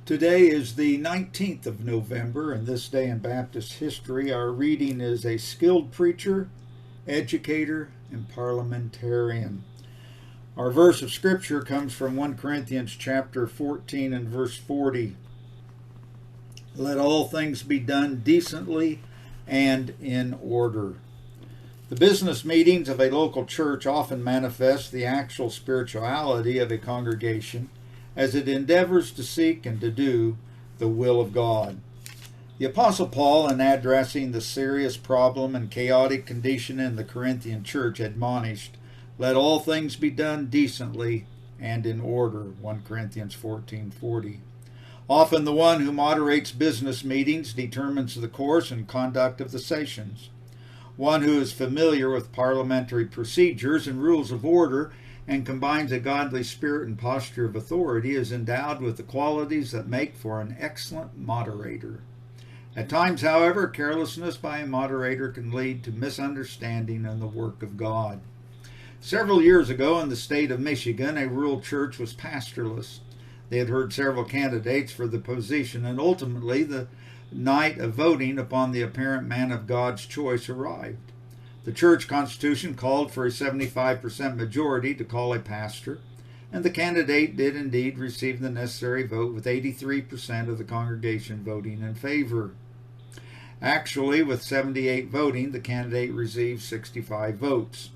Today is the 19th of November, and this day in Baptist history, our reading is a skilled preacher, educator, and parliamentarian. Our verse of scripture comes from 1 Corinthians chapter 14 and verse 40. Let all things be done decently and in order. The business meetings of a local church often manifest the actual spirituality of a congregation as it endeavors to seek and to do the will of God. The Apostle Paul, in addressing the serious problem and chaotic condition in the Corinthian church, admonished, "Let all things be done decently and in order," 1 Corinthians 14:40. Often the one who moderates business meetings determines the course and conduct of the sessions. One who is familiar with parliamentary procedures and rules of order and combines a godly spirit and posture of authority is endowed with the qualities that make for an excellent moderator. At times, however, carelessness by a moderator can lead to misunderstanding in the work of God. Several years ago in the state of Michigan, a rural church was pastorless. They had heard several candidates for the position, and ultimately the night of voting upon the apparent man of God's choice arrived. The church constitution called for a 75% majority to call a pastor, and the candidate did indeed receive the necessary vote, with 83% of the congregation voting in favor. Actually, with 78 voting, the candidate received 65 votes.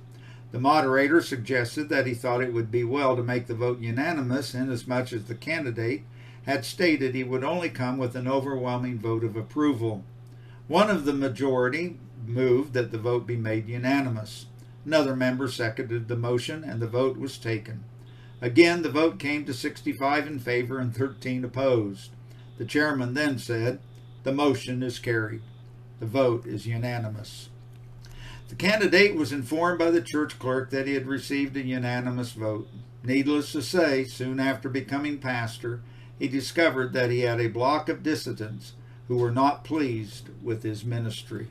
The moderator suggested that he thought it would be well to make the vote unanimous, inasmuch as the candidate had stated he would only come with an overwhelming vote of approval. One of the majority moved that the vote be made unanimous. Another member seconded the motion, and the vote was taken. Again, the vote came to 65 in favor and 13 opposed. The chairman then said, "The motion is carried. The vote is unanimous." The candidate was informed by the church clerk that he had received a unanimous vote. Needless to say, soon after becoming pastor, he discovered that he had a block of dissidents who were not pleased with his ministry.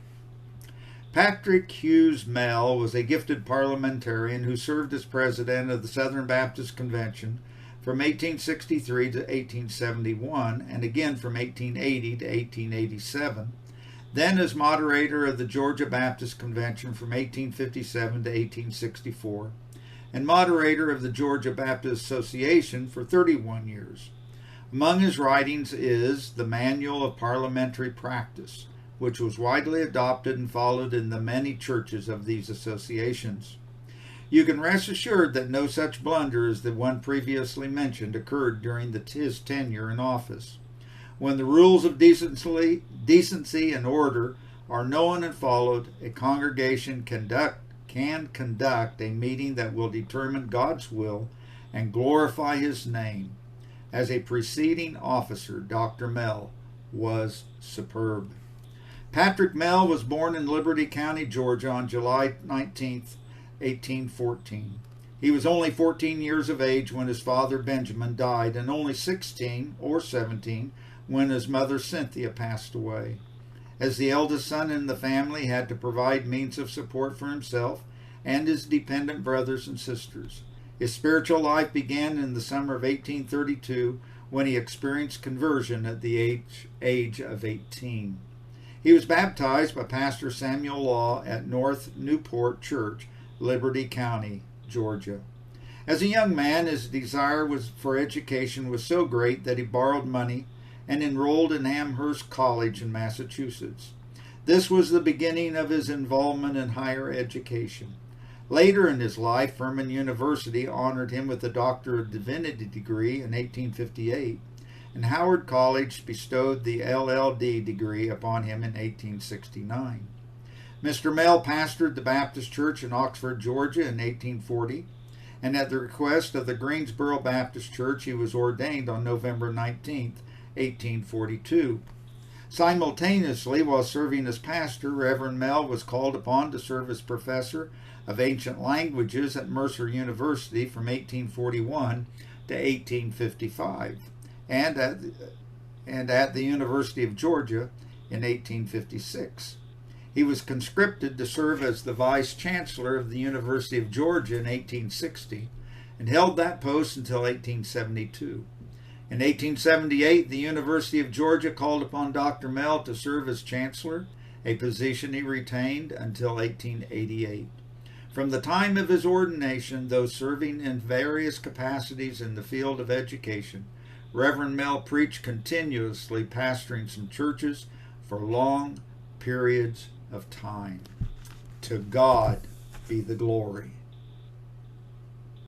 Patrick Hughes Mell was a gifted parliamentarian who served as president of the Southern Baptist Convention from 1863 to 1871, and again from 1880 to 1887, then as moderator of the Georgia Baptist Convention from 1857 to 1864, and moderator of the Georgia Baptist Association for 31 years. Among his writings is the Manual of Parliamentary Practice, which was widely adopted and followed in the many churches of these associations. You can rest assured that no such blunder as the one previously mentioned occurred during his tenure in office. When the rules of decency and order are known and followed, a congregation can conduct a meeting that will determine God's will and glorify His name. As a preceding officer, Dr. Mell was superb. Patrick Mell was born in Liberty County, Georgia on July 19, 1814. He was only 14 years of age when his father Benjamin died, and only 16 or 17 when his mother Cynthia passed away. As the eldest son in the family, he had to provide means of support for himself and his dependent brothers and sisters. His spiritual life began in the summer of 1832 when he experienced conversion at the age of 18. He was baptized by Pastor Samuel Law at North Newport Church, Liberty County, Georgia. As a young man, his desire for education was so great that he borrowed money and enrolled in Amherst College in Massachusetts. This was the beginning of his involvement in higher education. Later in his life, Furman University honored him with a Doctor of Divinity degree in 1858, and Howard College bestowed the LL.D. degree upon him in 1869. Mr. Mell pastored the Baptist Church in Oxford, Georgia in 1840, and at the request of the Greensboro Baptist Church, he was ordained on November 19, 1842. Simultaneously, while serving as pastor, Reverend Mell was called upon to serve as professor of ancient languages at Mercer University from 1841 to 1855, and at the University of Georgia in 1856. He was conscripted to serve as the Vice Chancellor of the University of Georgia in 1860 and held that post until 1872. In 1878, the University of Georgia called upon Dr. Mell to serve as chancellor, a position he retained until 1888. From the time of his ordination, though serving in various capacities in the field of education, Reverend Mell preached continuously, pastoring some churches for long periods of time. To God be the glory.